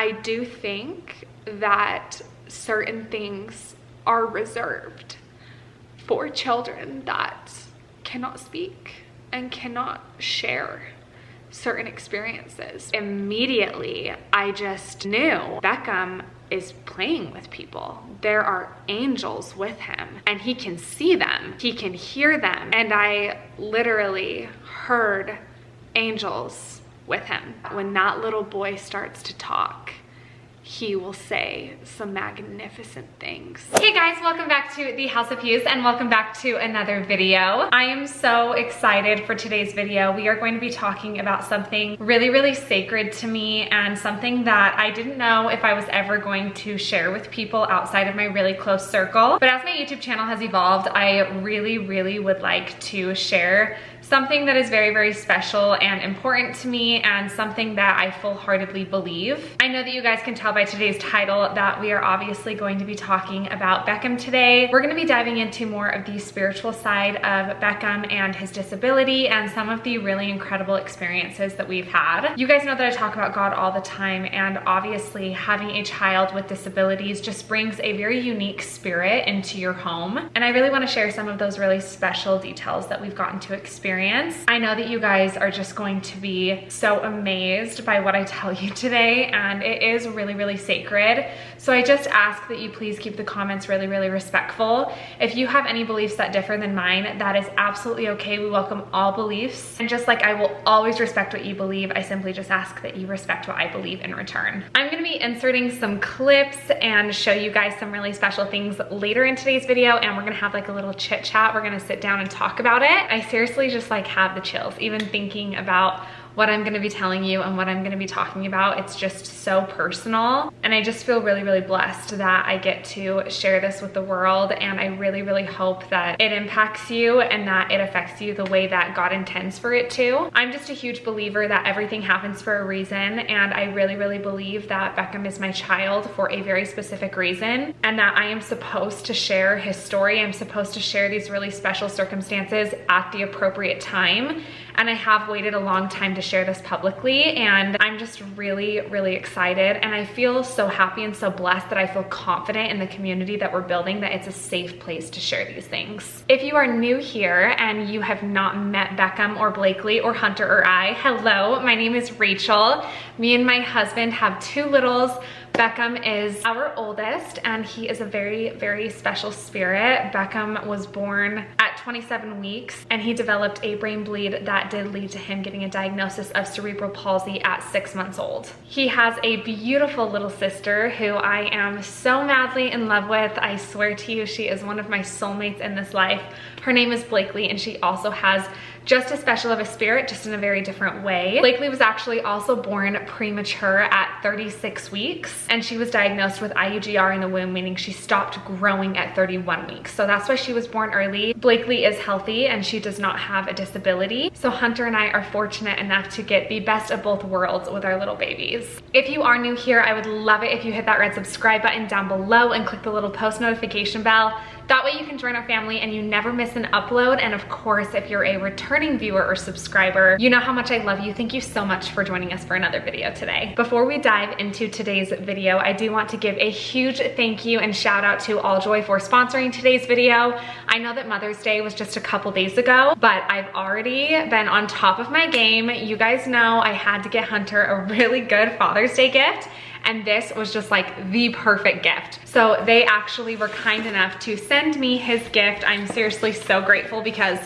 I do think that certain things are reserved for children that cannot speak and cannot share certain experiences. Immediately, I just knew Beckham is playing with people. There are angels with him, and he can see them, he can hear them, and I literally heard angels with him. When that little boy starts to talk, he will say some magnificent things. Hey guys, welcome back to the House of Hughes and welcome back to another video. I am so excited for today's video. We are going to be talking about something really, really sacred to me and something that I didn't know if I was ever going to share with people outside of my really close circle. But as my YouTube channel has evolved, I really would like to share something that is very, very special and important to me and something that I full-heartedly believe. I know that you guys can tell by today's title that we are obviously going to be talking about Beckham today. We're gonna be diving into more of the spiritual side of Beckham and his disability and some of the really incredible experiences that we've had. You guys know that I talk about God all the time, and obviously having a child with disabilities just brings a very unique spirit into your home. And I really wanna share some of those really special details that we've gotten to experience. I know that you guys are just going to be so amazed by what I tell you today, and it is really sacred. So I just ask that you please keep the comments really respectful. If you have any beliefs that differ than mine, that is absolutely okay. We welcome all beliefs. And just like I will always respect what you believe, I simply just ask that you respect what I believe in return. I'm gonna be inserting some clips and show you guys some really special things later in today's video, and we're gonna have like a little chit chat. We're gonna sit down and talk about it. I seriously just like have the chills even thinking about what I'm gonna be telling you and what I'm gonna be talking about. It's just so personal, and I just feel really blessed that I get to share this with the world, and I really hope that it impacts you and that it affects you the way that God intends for it to. I'm just a huge believer that everything happens for a reason, and I really believe that Beckham is my child for a very specific reason, and that I am supposed to share his story. I'm supposed to share these really special circumstances at the appropriate time, and I have waited a long time to share this publicly, and I'm just really excited, and I feel so happy and so blessed that I feel confident in the community that we're building, that it's a safe place to share these things. If you are new here and you have not met Beckham or Blakely or Hunter or I, hello, my name is Rachel. Me and my husband have two littles. Beckham is our oldest, and he is a very special spirit. Beckham was born at 27 weeks, and he developed a brain bleed that did lead to him getting a diagnosis of cerebral palsy at 6 months old. He has a beautiful little sister who I am so madly in love with. I swear to you, she is one of my soulmates in this life. Her name is Blakely, and she also has just as special of a spirit, just in a very different way. Blakely was actually also born premature at 36 weeks, and she was diagnosed with IUGR in the womb, meaning she stopped growing at 31 weeks. So that's why she was born early. Blakely is healthy and she does not have a disability. So Hunter and I are fortunate enough to get the best of both worlds with our little babies. If you are new here, I would love it if you hit that red subscribe button down below and click the little post notification bell. That way you can join our family and you never miss an upload. And of course, if you're a returning viewer or subscriber, you know how much I love you. Thank you so much for joining us for another video today. Before we dive into today's video, I do want to give a huge thank you and shout out to Alljoy for sponsoring today's video. I know that Mother's Day was just a couple days ago, but I've already been on top of my game. You guys know I had to get Hunter a really good Father's Day gift, and this was just like the perfect gift. So they actually were kind enough to send me his gift. I'm seriously so grateful, because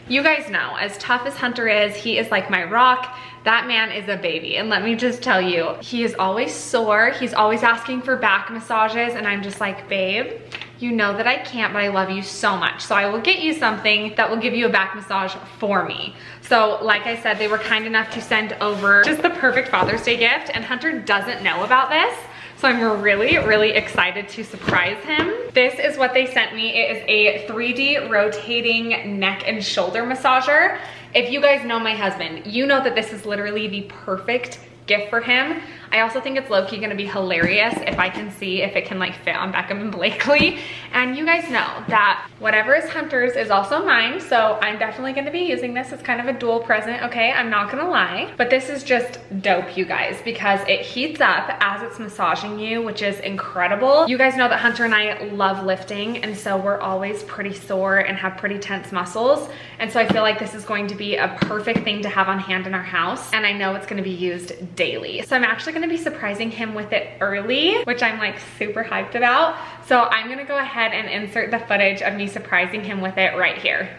you guys know, as tough as Hunter is, he is like my rock. That man is a baby, and let me just tell you, he is always sore. He's always asking for back massages, and I'm just like, babe, you know that I can't, but I love you so much. So I will get you something that will give you a back massage for me. So like I said, they were kind enough to send over just the perfect Father's Day gift, and Hunter doesn't know about this. So I'm really excited to surprise him. This is what they sent me. It is a 3D rotating neck and shoulder massager. If you guys know my husband, you know that this is literally the perfect gift for him. I also think it's low-key gonna be hilarious if I can see if it can like fit on Beckham and Blakely. And you guys know that whatever is Hunter's is also mine, so I'm definitely gonna be using this. It's kind of a dual present, okay? I'm not gonna lie. But this is just dope, you guys, because it heats up as it's massaging you, which is incredible. You guys know that Hunter and I love lifting, and so we're always pretty sore and have pretty tense muscles. And so I feel like this is going to be a perfect thing to have on hand in our house. And I know it's gonna be used daily. So I'm actually gonna be surprising him with it early, which I'm like super hyped about. So I'm gonna go ahead and insert the footage of me surprising him with it right here.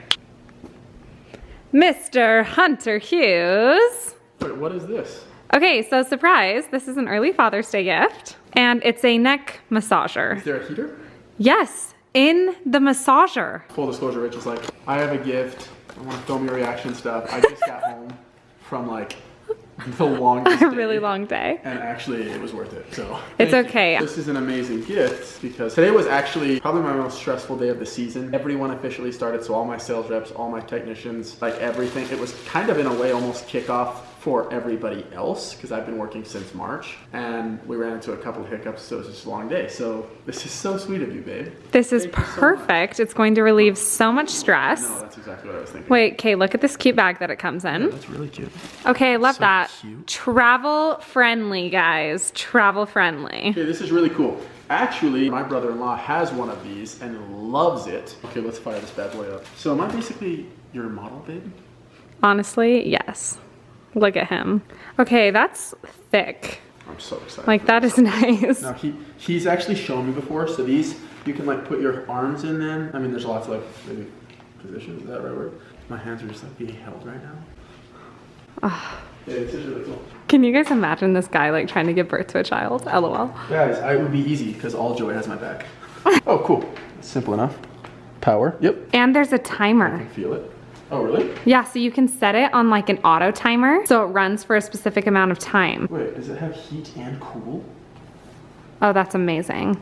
Mr. Hunter Hughes. Wait, what is this? Okay, so surprise, this is an early Father's Day gift, and it's a neck massager. Is there a heater? Yes, in the massager. Full disclosure, Rachel's like, I have a gift. I want to film your reaction stuff. I just got home from like the longest A really long day. And actually it was worth it, so. It's okay. This is an amazing gift because today was actually probably my most stressful day of the season. Everyone officially started, so all my sales reps, all my technicians, like everything. It was kind of in a way almost kickoff for everybody else because I've been working since March and we ran into a couple of hiccups, so it was just a long day. So this is so sweet of you, babe. This is perfect. It's going to relieve so much stress. No, that's exactly what I was thinking. Wait, okay, look at this cute bag that it comes in. Yeah, that's really cute. Okay, I love So that. cute. Travel friendly, guys. Travel friendly. Okay, this is really cool. Actually, my brother-in-law has one of these and loves it. Okay, let's fire this bad boy up. So am I basically your model, babe? Honestly, yes. Look at him. Okay, that's thick. I'm so excited. Like, that is nice. Now, he's actually shown me before, so these, you can like put your arms in them. I mean, there's lots of like, maybe positions, is that the right word? My hands are just like being held right now. Oh. Yeah, this is really cool. Can you guys imagine this guy like trying to give birth to a child? LOL. Guys, it would be easy because all Joy has my back. Oh, cool. Simple enough. Power, yep. And there's a I timer. can feel it. Oh, really? Yeah, so you can set it on like an auto timer, so it runs for a specific amount of time. Wait, does it have heat and cool? Oh, that's amazing.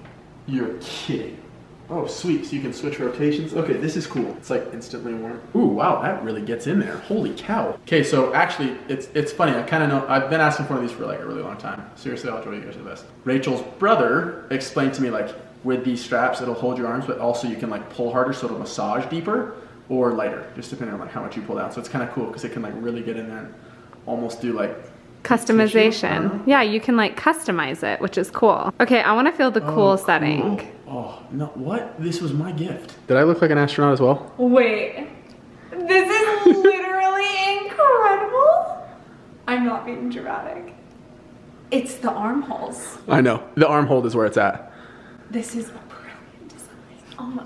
You're kidding. Oh, sweet. So you can switch rotations. Okay, this is cool. It's like instantly warm. Ooh, wow, that really gets in there. Holy cow. Okay, so actually, it's funny. I kind of know. I've been asking for one of these for like a really long time. Seriously, I'll show you guys the best. Rachel's brother explained to me like with these straps, it'll hold your arms, but also you can like pull harder, so it'll massage deeper or lighter, just depending on like how much you pull down. So it's kind of cool because it can like really get in there and almost do like Customization. Yeah, you can like customize it, which is cool. Okay, I want to feel the cool setting. Cool. Oh, no, what? This was my gift. Did I look like an astronaut as well? Wait, this is literally incredible. I'm not being dramatic. It's the armholes. I know. The arm hold is where it's at. This is a brilliant design. Oh my.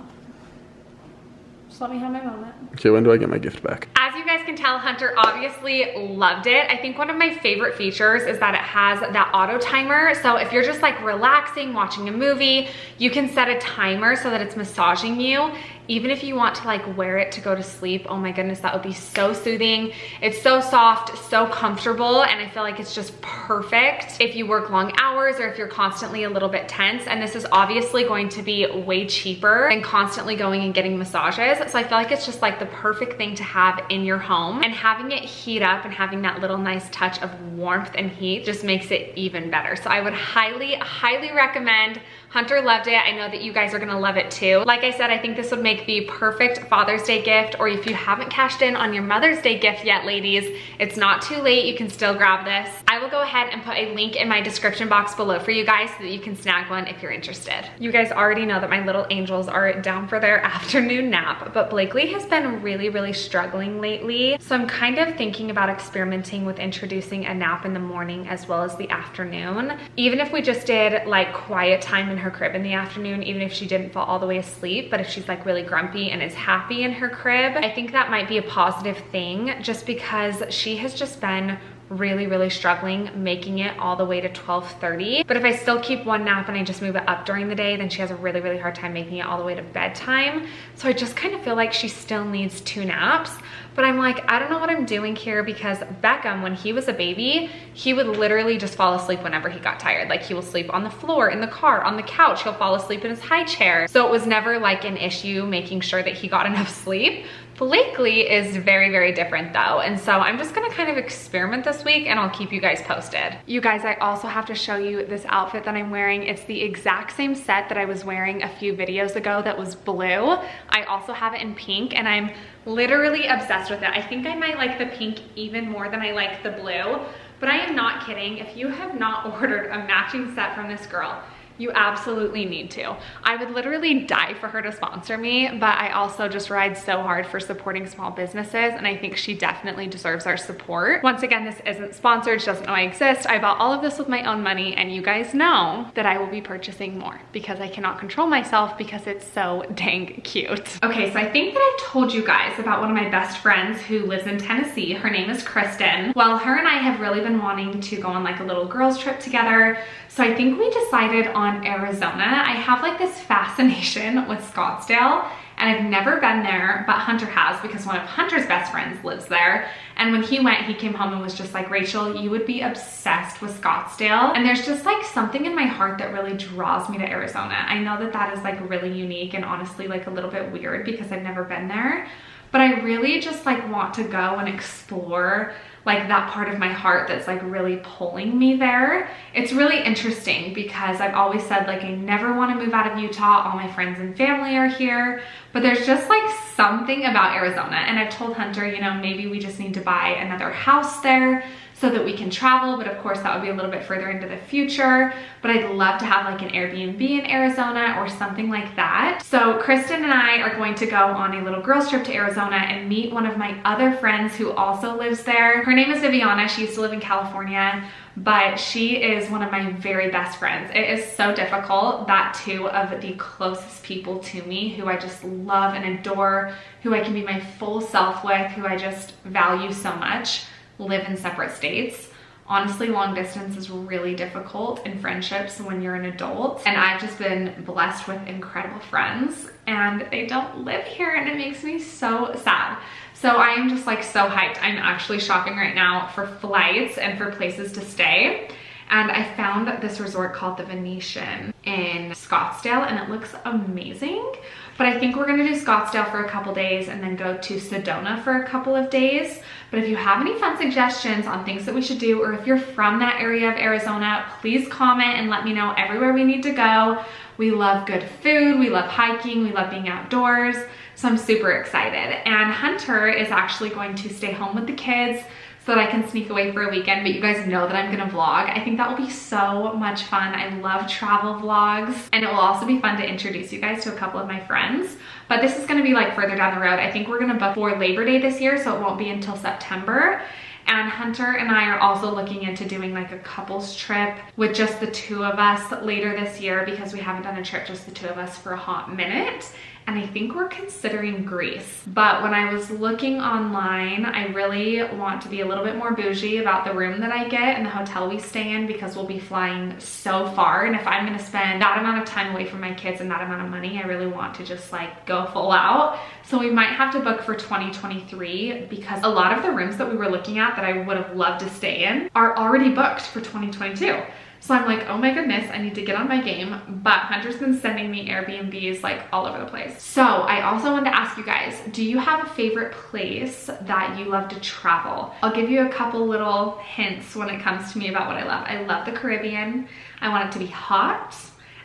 Just let me have my moment. Okay, when do I get my gift back? As you guys can tell, Hunter obviously loved it. I think one of my favorite features is that it has that auto timer. So if you're just like relaxing, watching a movie, you can set a timer so that it's massaging you. Even if you want to like wear it to go to sleep, oh my goodness, that would be so soothing. It's so soft, so comfortable, and I feel like it's just perfect if you work long hours or if you're constantly a little bit tense. And this is obviously going to be way cheaper than constantly going and getting massages. So I feel like it's just like the perfect thing to have in your home, and having it heat up and having that little nice touch of warmth and heat just makes it even better. So I would highly, highly recommend. Hunter loved it. I know that you guys are gonna love it too. Like I said, I think this would make the perfect Father's Day gift, or if you haven't cashed in on your Mother's Day gift yet, ladies, it's not too late. You can still grab this. I will go ahead and put a link in my description box below for you guys so that you can snag one if you're interested. You guys already know that my little angels are down for their afternoon nap, but Blakely has been really, really struggling lately. So I'm kind of thinking about experimenting with introducing a nap in the morning as well as the afternoon. Even if we just did like quiet time in her crib in the afternoon, even if she didn't fall all the way asleep, but if she's like really grumpy and is happy in her crib, I think that might be a positive thing, just because she has just been really, really struggling making it all the way to 12:30. But if I still keep one nap and I just move it up during the day, then she has a really, really hard time making it all the way to bedtime. So I just kind of feel like she still needs 2 naps. But I'm like, I don't know what I'm doing here, because Beckham, when he was a baby, he would literally just fall asleep whenever he got tired. Like, he will sleep on the floor, in the car, on the couch. He'll fall asleep in his high chair. So it was never like an issue making sure that he got enough sleep. Blakely is very, very different though. And so I'm just gonna kind of experiment this week and I'll keep you guys posted. You guys, I also have to show you this outfit that I'm wearing. It's the exact same set that I was wearing a few videos ago that was blue. I also have it in pink and I'm literally obsessed with it. I think I might like the pink even more than I like the blue, but I am not kidding. If you have not ordered a matching set from this girl, you absolutely need to. I would literally die for her to sponsor me, but I also just ride so hard for supporting small businesses, and I think she definitely deserves our support. Once again, this isn't sponsored. She doesn't know I exist. I bought all of this with my own money, and you guys know that I will be purchasing more because I cannot control myself because it's so dang cute. Okay, so I think that I've told you guys about one of my best friends who lives in Tennessee. Her name is Kristen. Well, her and I have really been wanting to go on like a little girls trip together. So I think we decided on Arizona. I have like this fascination with Scottsdale and I've never been there, but Hunter has because one of Hunter's best friends lives there. And when he went, he came home and was just like, Rachel, you would be obsessed with Scottsdale. And there's just like something in my heart that really draws me to Arizona. I know that that is like really unique and honestly like a little bit weird because I've never been there, but I really just like want to go and explore like that part of my heart that's like really pulling me there. It's really interesting because I've always said like I never want to move out of Utah. All my friends and family are here, but there's just like something about Arizona. And I've told Hunter, you know, maybe we just need to buy another house there so that we can travel, but of course that would be a little bit further into the future. But I'd love to have like an Airbnb in Arizona or something like that. So Kristen and I are going to go on a little girls trip to Arizona and meet one of my other friends who also lives there. Her name is Viviana. She used to live in California, but she is one of my very best friends. It is so difficult that two of the closest people to me who I just love and adore, who I can be my full self with, who I just value so much, live in separate states. Honestly, long distance is really difficult in friendships when you're an adult. And I've just been blessed with incredible friends and they don't live here and it makes me so sad. So I am just like so hyped. I'm actually shopping right now for flights and for places to stay. And I found this resort called the Venetian in Scottsdale and it looks amazing. But I think we're gonna do Scottsdale for a couple days and then go to Sedona for a couple of days. But if you have any fun suggestions on things that we should do, or if you're from that area of Arizona, please comment and let me know everywhere we need to go. We love good food, we love hiking, we love being outdoors. So I'm super excited. And Hunter is actually going to stay home with the kids so that I can sneak away for a weekend, but you guys know that I'm gonna vlog. I think that will be so much fun. I love travel vlogs, and it will also be fun to introduce you guys to a couple of my friends. But this is gonna be like further down the road. I think we're gonna book for Labor Day this year, so it won't be until September. And Hunter and I are also looking into doing like a couples trip with just the two of us later this year because we haven't done a trip just the two of us for a hot minute. And I think we're considering Greece. But when I was looking online, I really want to be a little bit more bougie about the room that I get and the hotel we stay in because we'll be flying so far. And if I'm gonna spend that amount of time away from my kids and that amount of money, I really want to just like go full out. So we might have to book for 2023 because a lot of the rooms that we were looking at that I would have loved to stay in are already booked for 2022. So I'm like, oh my goodness, I need to get on my game. But Hunter's been sending me Airbnbs like all over the place. So I also wanted to ask you guys, do you have a favorite place that you love to travel? I'll give you a couple little hints when it comes to me about what I love. I love the Caribbean. I want it to be hot.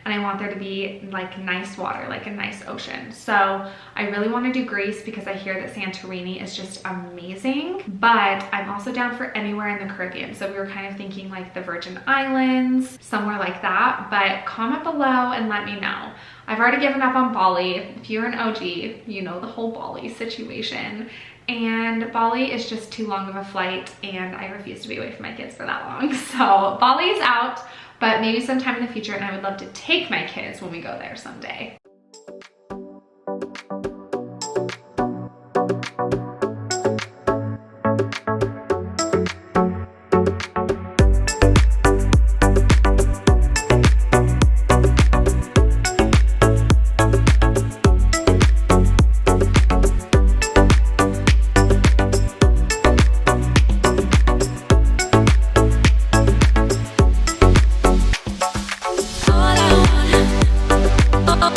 And I want there to be like nice water, like a nice ocean. So I really want to do Greece because I hear that Santorini is just amazing, but I'm also down for anywhere in the Caribbean. So we were kind of thinking like the Virgin Islands, somewhere like that, but comment below and let me know. I've already given up on Bali. If you're an OG, you know the whole Bali situation. And Bali is just too long of a flight and I refuse to be away from my kids for that long. So Bali is out. But maybe sometime in the future, and I would love to take my kids when we go there someday. All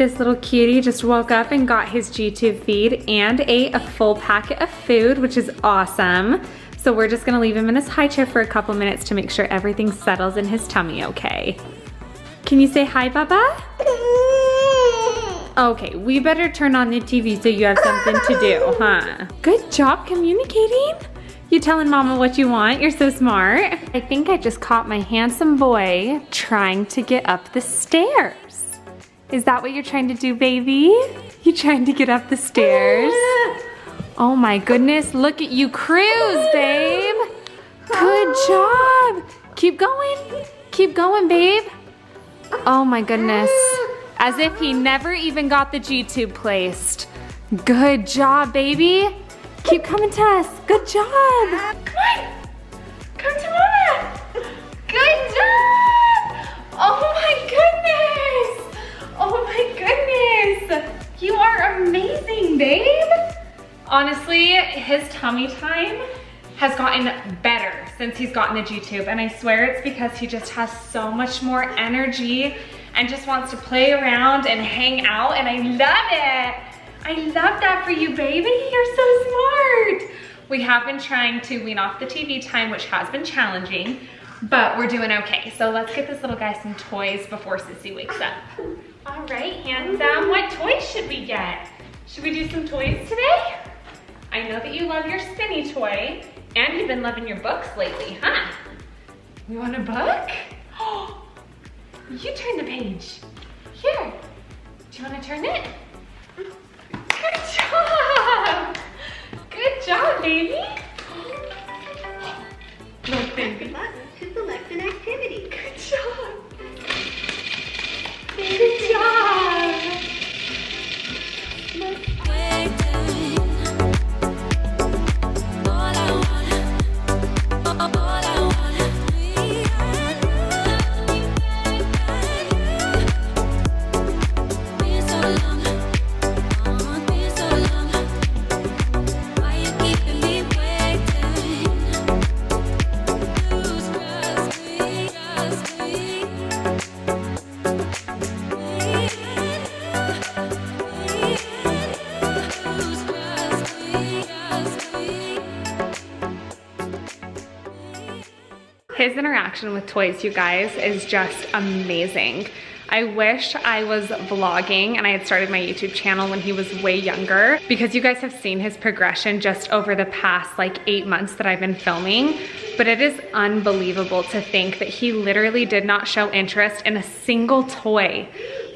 This little cutie just woke up and got his G-tube feed and ate a full packet of food, which is awesome. So we're just gonna leave him in his high chair for a couple minutes to make sure everything settles in his tummy okay. Can you say hi, Bubba? Okay, we better turn on the TV so you have something to do, huh? Good job communicating. You telling mama what you want? You're so smart. I think I just caught my handsome boy trying to get up the stairs. Is that what you're trying to do, baby? You trying to get up the stairs? Oh my goodness, look at you cruise, babe. Good job. Keep going, babe. Oh my goodness. As if he never even got the G-tube placed. Good job, baby. Keep coming to us. Good job. Come on. Come to mama. Good job. Oh my goodness. Oh my goodness. You are amazing, babe. Honestly, his tummy time has gotten better since he's gotten the G-tube, and I swear it's because he just has so much more energy and just wants to play around and hang out, and I love it. I love that for you, baby. You're so smart. We have been trying to wean off the TV time, which has been challenging, but we're doing okay. So let's get this little guy some toys before Sissy wakes up. All right, handsome. What toys should we get? Should we do some toys today? I know that you love your spinny toy, and you've been loving your books lately, huh? You want a book? Oh, you turn the page. Here, do you want to turn it? Good job! Good job, baby! Look, baby. Press the button to select an activity. Good job! Good job! His interaction with toys, you guys, is just amazing. I wish I was vlogging and I had started my YouTube channel when he was way younger, because you guys have seen his progression just over the past like 8 months that I've been filming. But it is unbelievable to think that he literally did not show interest in a single toy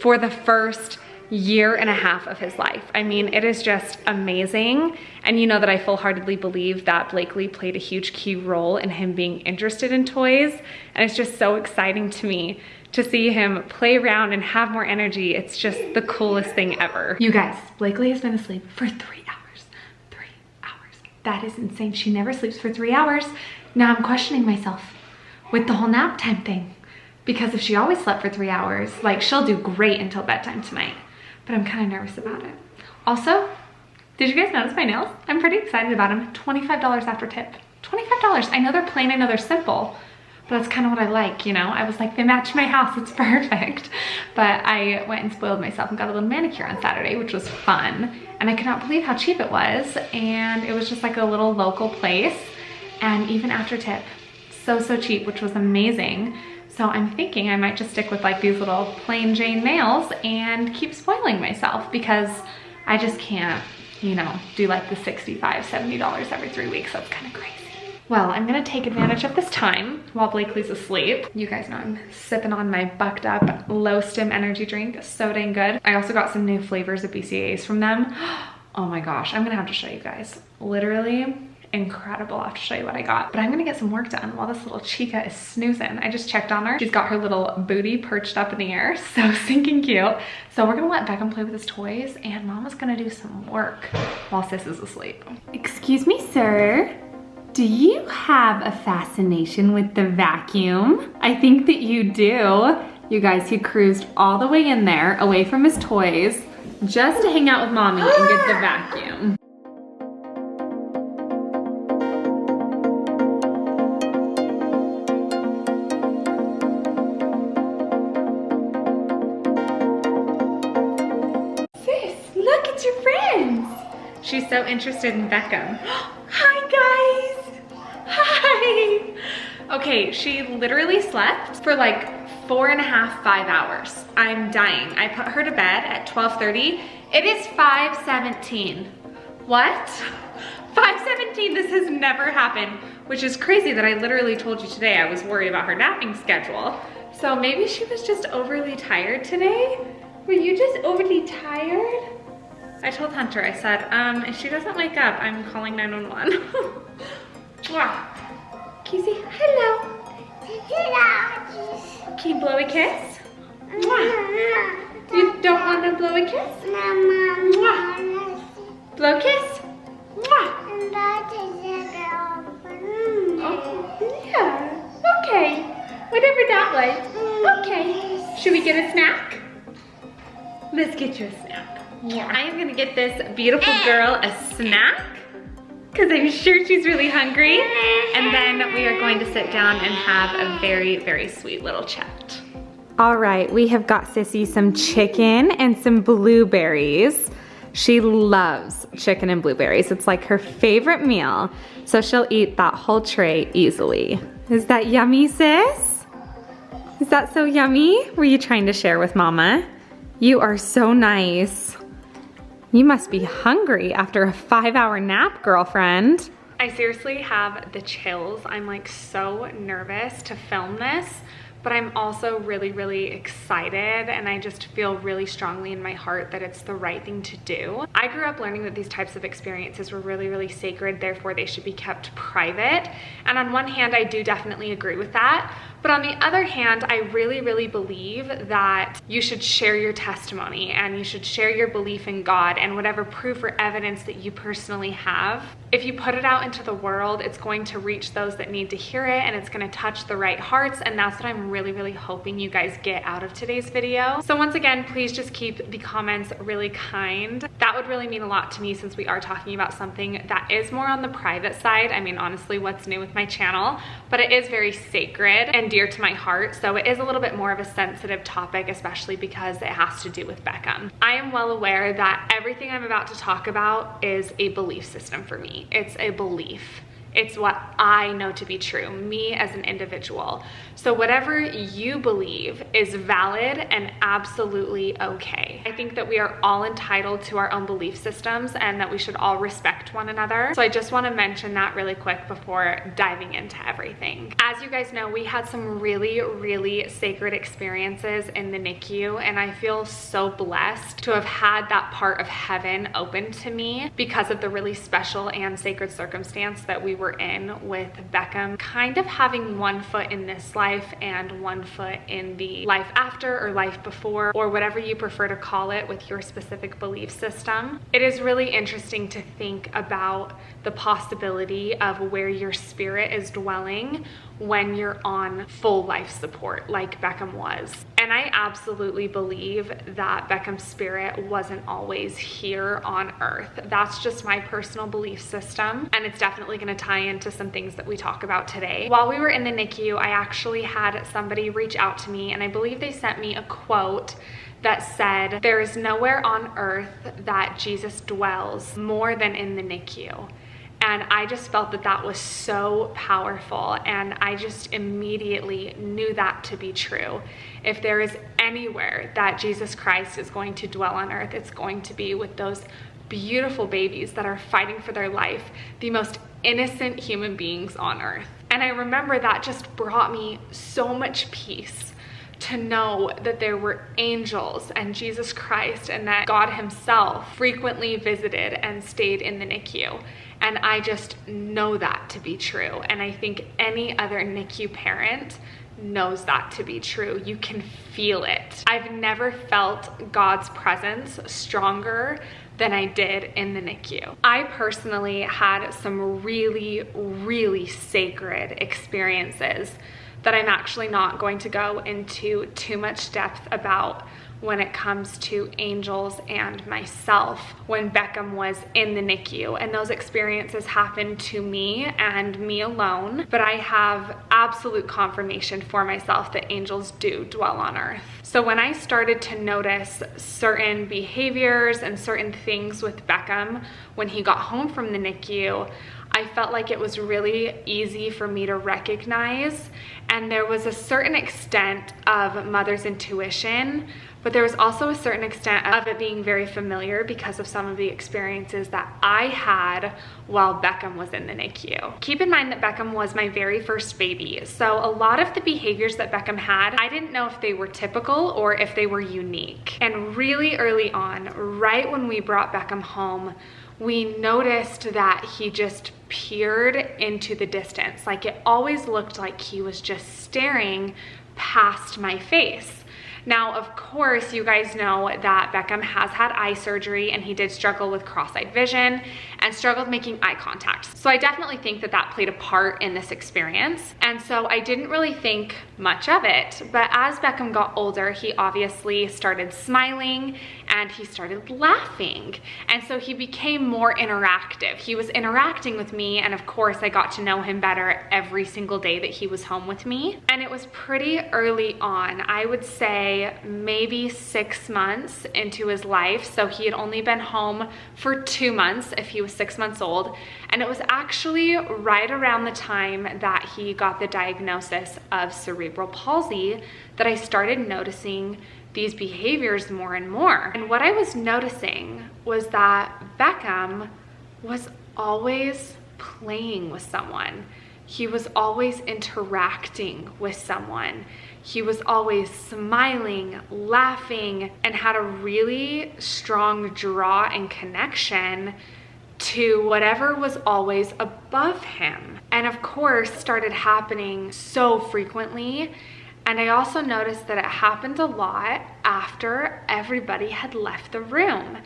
for the first year and a half of his life. I mean, it is just amazing. And you know that I full-heartedly believe that Blakely played a huge key role in him being interested in toys. And it's just so exciting to me to see him play around and have more energy. It's just the coolest thing ever. You guys, Blakely has been asleep for 3 hours. 3 hours. That is insane. She never sleeps for 3 hours. Now I'm questioning myself with the whole nap time thing. Because if she always slept for 3 hours, like, she'll do great until bedtime tonight. But I'm kind of nervous about it. Also, did you guys notice my nails? I'm pretty excited about them. $25 after tip. $25. I know they're plain, I know they're simple, but that's kind of what I like, you know? I was like, they match my house, it's perfect. But I went and spoiled myself and got a little manicure on Saturday, which was fun. And I could not believe how cheap it was. And it was just like a little local place. And even after tip, so cheap, which was amazing. So I'm thinking I might just stick with like these little plain Jane nails and keep spoiling myself, because I just can't, you know, do like the $65, $70 every 3 weeks. That's kind of crazy. Well, I'm gonna take advantage of this time while Blakely's asleep. You guys know I'm sipping on my Bucked Up low stim energy drink. So dang good. I also got some new flavors of BCAAs from them. Oh my gosh, I'm gonna have to show you guys. Literally incredible. I'll have to show you what I got. But I'm gonna get some work done while this little chica is snoozing. I just checked on her. She's got her little booty perched up in the air. So stinking cute. So we're gonna let Beckham play with his toys, and Mama's gonna do some work while Sis is asleep. Excuse me, sir. Do you have a fascination with the vacuum? I think that you do. You guys, he cruised all the way in there away from his toys just to hang out with Mommy and get the vacuum. so interested in Beckham. Hi guys. Hi. Okay, she literally slept for like 4.5, 5 hours. I'm dying. I put her to bed at 12:30. It is 5:17. What? 5:17, this has never happened, which is crazy that I literally told you today I was worried about her napping schedule. So maybe she was just overly tired today? Were you just overly tired? I told Hunter, I said, if she doesn't wake up, I'm calling 911. Mwah. Can you say hello? Can you blow a kiss? Mwah. You don't want to blow a kiss? Mwah. Blow a kiss? Mwah. Oh, yeah. Okay. Whatever that was. Okay. Should we get a snack? Let's get you a snack. I am gonna get this beautiful girl a snack because I'm sure she's really hungry. And then we are going to sit down and have a very, very sweet little chat. All right, we have got Sissy some chicken and some blueberries. She loves chicken and blueberries. It's like her favorite meal. So she'll eat that whole tray easily. Is that yummy, sis? Is that so yummy? Were you trying to share with Mama? You are so nice. You must be hungry after a 5-hour nap, girlfriend. I seriously have the chills. I'm like so nervous to film this, but I'm also really, really excited, and I just feel really strongly in my heart that it's the right thing to do. I grew up learning that these types of experiences were really, really sacred, therefore they should be kept private. And on one hand, I do definitely agree with that. But on the other hand, I really, really believe that you should share your testimony and you should share your belief in God and whatever proof or evidence that you personally have. If you put it out into the world, it's going to reach those that need to hear it, and it's going to touch the right hearts, and that's what I'm really, really hoping you guys get out of today's video. So once again, please just keep the comments really kind. That would really mean a lot to me since we are talking about something that is more on the private side. I mean, honestly, what's new with my channel? But it is very sacred and dear to my heart, so it is a little bit more of a sensitive topic, especially because it has to do with Beckham. I am well aware that everything I'm about to talk about is a belief system for me. It's a belief. It's what I know to be true, me as an individual. So whatever you believe is valid and absolutely okay. I think that we are all entitled to our own belief systems and that we should all respect one another. So I just want to mention that really quick before diving into everything. As you guys know, we had some really, really sacred experiences in the NICU, and I feel so blessed to have had that part of heaven open to me because of the really special and sacred circumstance that we were in with Beckham kind of having one foot in this life and one foot in the life after or life before, or whatever you prefer to call it with your specific belief system. It is really interesting to think about the possibility of where your spirit is dwelling when you're on full life support like Beckham was. And I absolutely believe that Beckham's spirit wasn't always here on earth. That's just my personal belief system, and it's definitely going to tie into some things that we talk about today. While we were in the NICU, I actually had somebody reach out to me, and I believe they sent me a quote that said, "There is nowhere on earth that Jesus dwells more than in the NICU." And I just felt that that was so powerful, and I just immediately knew that to be true. If there is anywhere that Jesus Christ is going to dwell on earth, it's going to be with those beautiful babies that are fighting for their life, the most innocent human beings on earth. And I remember that just brought me so much peace to know that there were angels and Jesus Christ and that God himself frequently visited and stayed in the NICU. And I just know that to be true. And I think any other NICU parent knows that to be true. You can feel it. I've never felt God's presence stronger than I did in the NICU. I personally had some really, really sacred experiences that I'm actually not going to go into too much depth about when it comes to Angels and myself when Beckham was in the NICU. And those experiences happened to me and me alone, but I have absolute confirmation for myself that angels do dwell on earth. So when I started to notice certain behaviors and certain things with Beckham when he got home from the NICU, I felt like it was really easy for me to recognize, and there was a certain extent of mother's intuition, but there was also a certain extent of it being very familiar because of some of the experiences that I had while Beckham was in the NICU. Keep in mind that Beckham was my very first baby, so a lot of the behaviors that Beckham had, I didn't know if they were typical or if they were unique. And really early on, right when we brought Beckham home, we noticed that he just peered into the distance. Like, it always looked like he was just staring past my face. Now, of course, you guys know that Beckham has had eye surgery, and he did struggle with cross-eyed vision and struggled making eye contact. So I definitely think that that played a part in this experience. And so I didn't really think much of it. But as Beckham got older, he obviously started smiling and he started laughing. And so he became more interactive. He was interacting with me, and of course, I got to know him better every single day that he was home with me. And it was pretty early on, I would say maybe 6 months into his life. So he had only been home for 2 months if he was 6 months old. And it was actually right around the time that he got the diagnosis of cerebral palsy that I started noticing these behaviors more and more. And what I was noticing was that Beckham was always playing with someone. He was always interacting with someone. He was always smiling, laughing, and had a really strong draw and connection to whatever was always above him. And of course, started happening so frequently. And I also noticed that it happened a lot after everybody had left the room.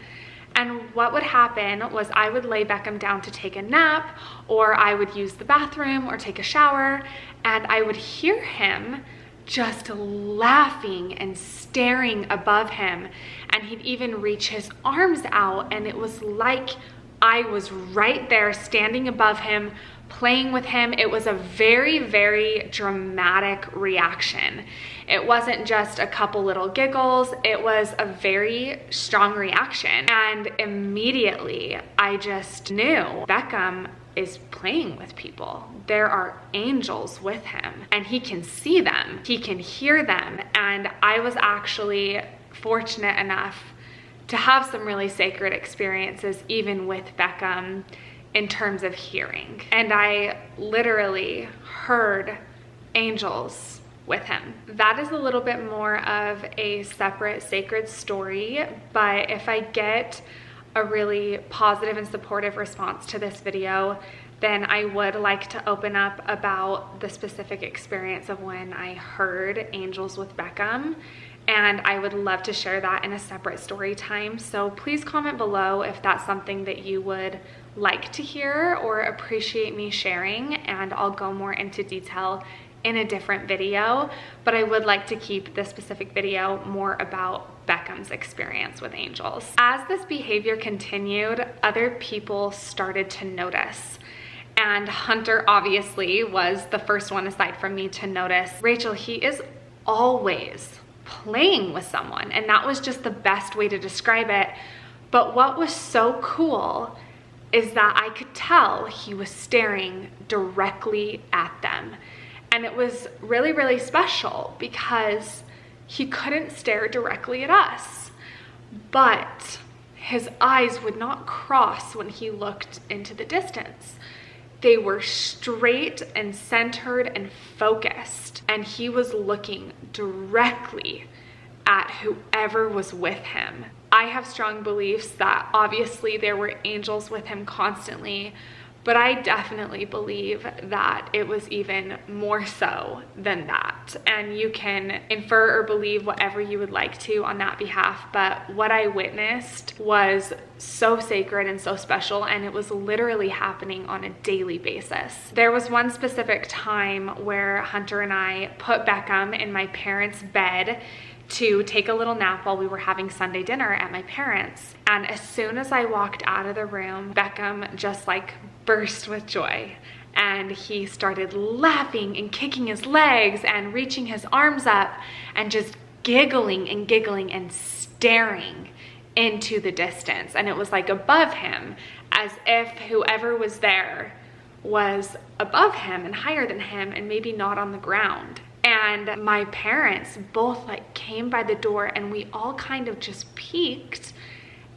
And what would happen was I would lay Beckham down to take a nap, or I would use the bathroom or take a shower, and I would hear him just laughing and staring above him. And he'd even reach his arms out, and it was like I was right there standing above him, playing with him. It was a very, very dramatic reaction. It wasn't just a couple little giggles, it was a very strong reaction. And immediately I just knew Beckham is playing with people. There are angels with him, and he can see them, he can hear them. And I was actually fortunate enough to have some really sacred experiences even with Beckham in terms of hearing. And I literally heard angels with him. That is a little bit more of a separate sacred story, but if I get a really positive and supportive response to this video, then I would like to open up about the specific experience of when I heard angels with Beckham. And I would love to share that in a separate story time. So please comment below if that's something that you would like to hear or appreciate me sharing, and I'll go more into detail in a different video. But I would like to keep this specific video more about Beckham's experience with angels. As this behavior continued, other people started to notice. And Hunter obviously was the first one aside from me to notice, Rachel, he is always playing with someone. And that was just the best way to describe it. But what was so cool is that I could tell he was staring directly at them. And it was really, really special because he couldn't stare directly at us, but his eyes would not cross when he looked into the distance. They were straight and centered and focused, and he was looking directly at whoever was with him. I have strong beliefs that obviously there were angels with him constantly, but I definitely believe that it was even more so than that. And you can infer or believe whatever you would like to on that behalf, but what I witnessed was so sacred and so special, and it was literally happening on a daily basis. There was one specific time where Hunter and I put Beckham in my parents' bed to take a little nap while we were having Sunday dinner at my parents'. And as soon as I walked out of the room, Beckham just like burst with joy. And he started laughing and kicking his legs and reaching his arms up and just giggling and staring into the distance. And it was like above him, as if whoever was there was above him and higher than him and maybe not on the ground. And my parents both like came by the door, and we all kind of just peeked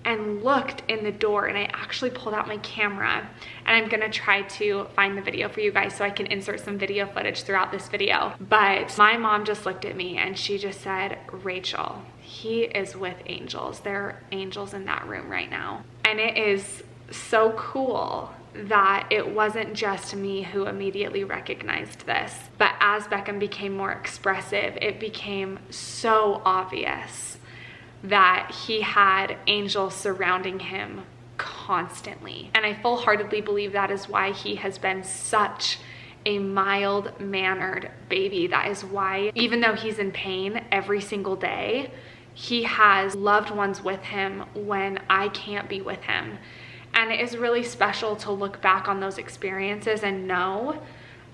and looked in the door. And I actually pulled out my camera, and I'm gonna try to find the video for you guys so I can insert some video footage throughout this video. But my mom just looked at me and she just said, "Rachel, he is with angels. There are angels in that room right now." And it is so cool that it wasn't just me who immediately recognized this, but as Beckham became more expressive, it became so obvious that he had angels surrounding him constantly. And I full-heartedly believe that is why he has been such a mild-mannered baby. That is why, even though he's in pain every single day, he has loved ones with him when I can't be with him. And it is really special to look back on those experiences and know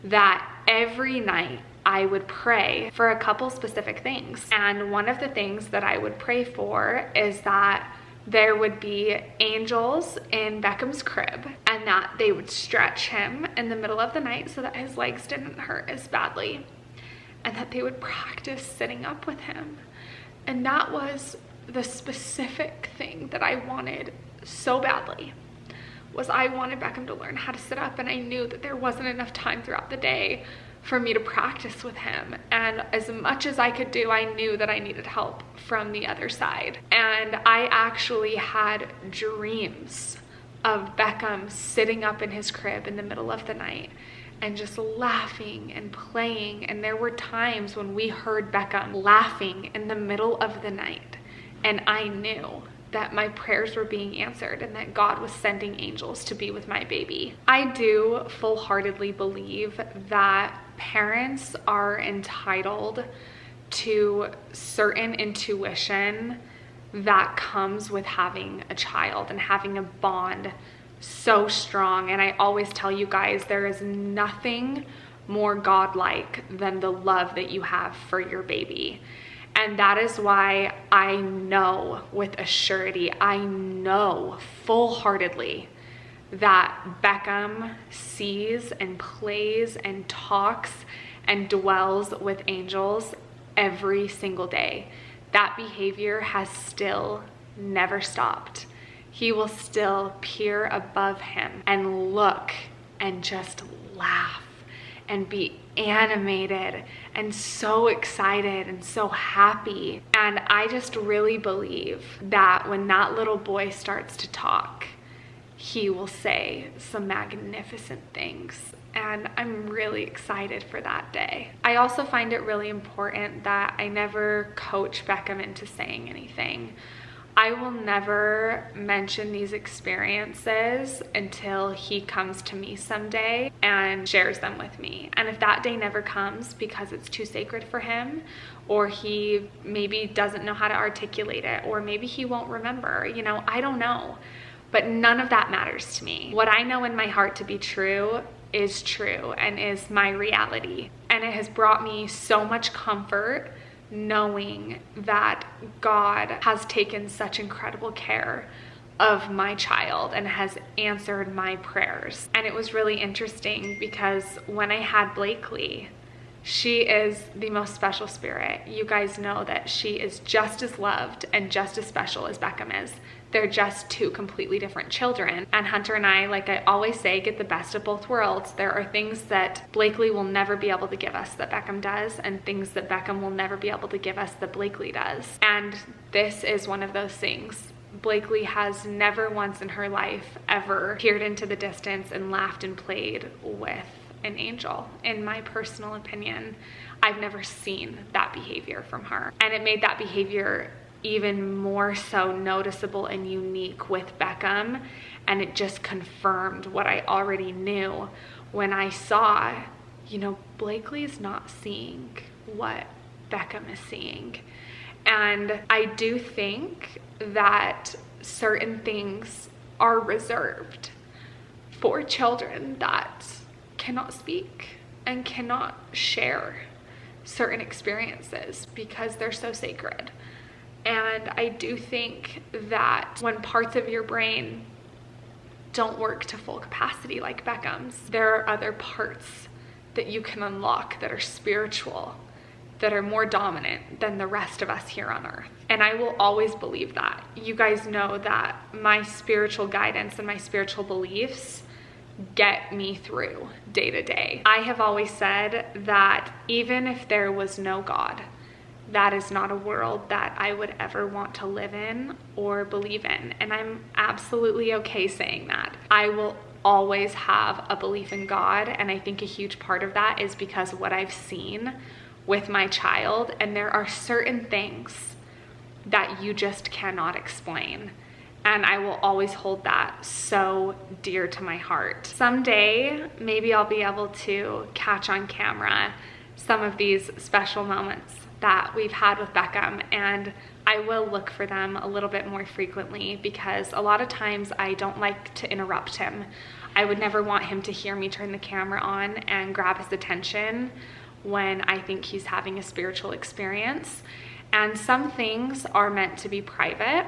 that every night I would pray for a couple specific things. And one of the things that I would pray for is that there would be angels in Beckham's crib, and that they would stretch him in the middle of the night so that his legs didn't hurt as badly, and that they would practice sitting up with him. And that was the specific thing that I wanted so badly. Was I wanted Beckham to learn how to sit up, and I knew that there wasn't enough time throughout the day for me to practice with him. And as much as I could do, I knew that I needed help from the other side. And I actually had dreams of Beckham sitting up in his crib in the middle of the night and just laughing and playing. And there were times when we heard Beckham laughing in the middle of the night, and I knew that my prayers were being answered and that God was sending angels to be with my baby. I do full-heartedly believe that parents are entitled to certain intuition that comes with having a child and having a bond so strong. And I always tell you guys, there is nothing more godlike than the love that you have for your baby. And that is why I know with a surety, I know full-heartedly that Beckham sees and plays and talks and dwells with angels every single day. That behavior has still never stopped. He will still peer above him and look and just laugh and be animated and so excited and so happy. And I just really believe that when that little boy starts to talk, he will say some magnificent things. And I'm really excited for that day. I also find it really important that I never coach Beckham into saying anything. I will never mention these experiences until he comes to me someday and shares them with me. And if that day never comes because it's too sacred for him, or he maybe doesn't know how to articulate it, or maybe he won't remember, you know, I don't know. But none of that matters to me. What I know in my heart to be true is true and is my reality. And it has brought me so much comfort knowing that God has taken such incredible care of my child and has answered my prayers. And it was really interesting because when I had Blakely, she is the most special spirit. You guys know that she is just as loved and just as special as Beckham is. They're just two completely different children. And Hunter and I, like I always say, get the best of both worlds. There are things that Blakely will never be able to give us that Beckham does, and things that Beckham will never be able to give us that Blakely does. And this is one of those things. Blakely has never once in her life ever peered into the distance and laughed and played with an angel. In my personal opinion, I've never seen that behavior from her. And it made that behavior even more so noticeable and unique with Beckham, and it just confirmed what I already knew when I saw, you know, Blakely's not seeing what Beckham is seeing. And I do think that certain things are reserved for children that cannot speak and cannot share certain experiences because they're so sacred. And I do think that when parts of your brain don't work to full capacity like Beckham's, there are other parts that you can unlock that are spiritual, that are more dominant than the rest of us here on earth. And I will always believe that. You guys know that my spiritual guidance and my spiritual beliefs get me through day to day. I have always said that even if there was no God, that is not a world that I would ever want to live in or believe in. And I'm absolutely okay saying that. I will always have a belief in God, and I think a huge part of that is because of what I've seen with my child, and there are certain things that you just cannot explain. And I will always hold that so dear to my heart. Someday, maybe I'll be able to catch on camera some of these special moments that we've had with Beckham, and I will look for them a little bit more frequently because a lot of times I don't like to interrupt him. I would never want him to hear me turn the camera on and grab his attention when I think he's having a spiritual experience. And some things are meant to be private.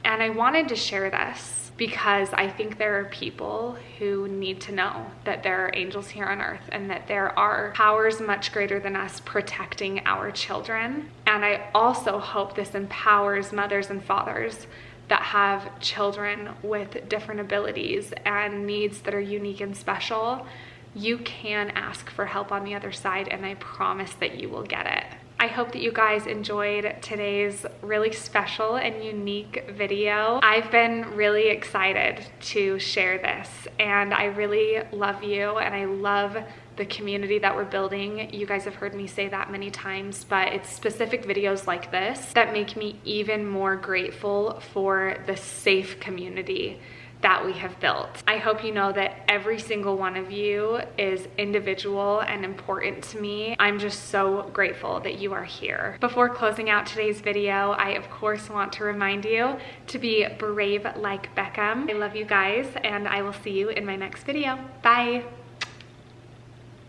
And I wanted to share this because I think there are people who need to know that there are angels here on earth and that there are powers much greater than us protecting our children. And I also hope this empowers mothers and fathers that have children with different abilities and needs that are unique and special. You can ask for help on the other side, and I promise that you will get it. I hope that you guys enjoyed today's really special and unique video. I've been really excited to share this, and I really love you, and I love the community that we're building. You guys have heard me say that many times, but it's specific videos like this that make me even more grateful for the safe community that we have built. I hope you know that every single one of you is individual and important to me. I'm just so grateful that you are here. Before closing out today's video, I of course want to remind you to be brave like Beckham. I love you guys, and I will see you in my next video. Bye.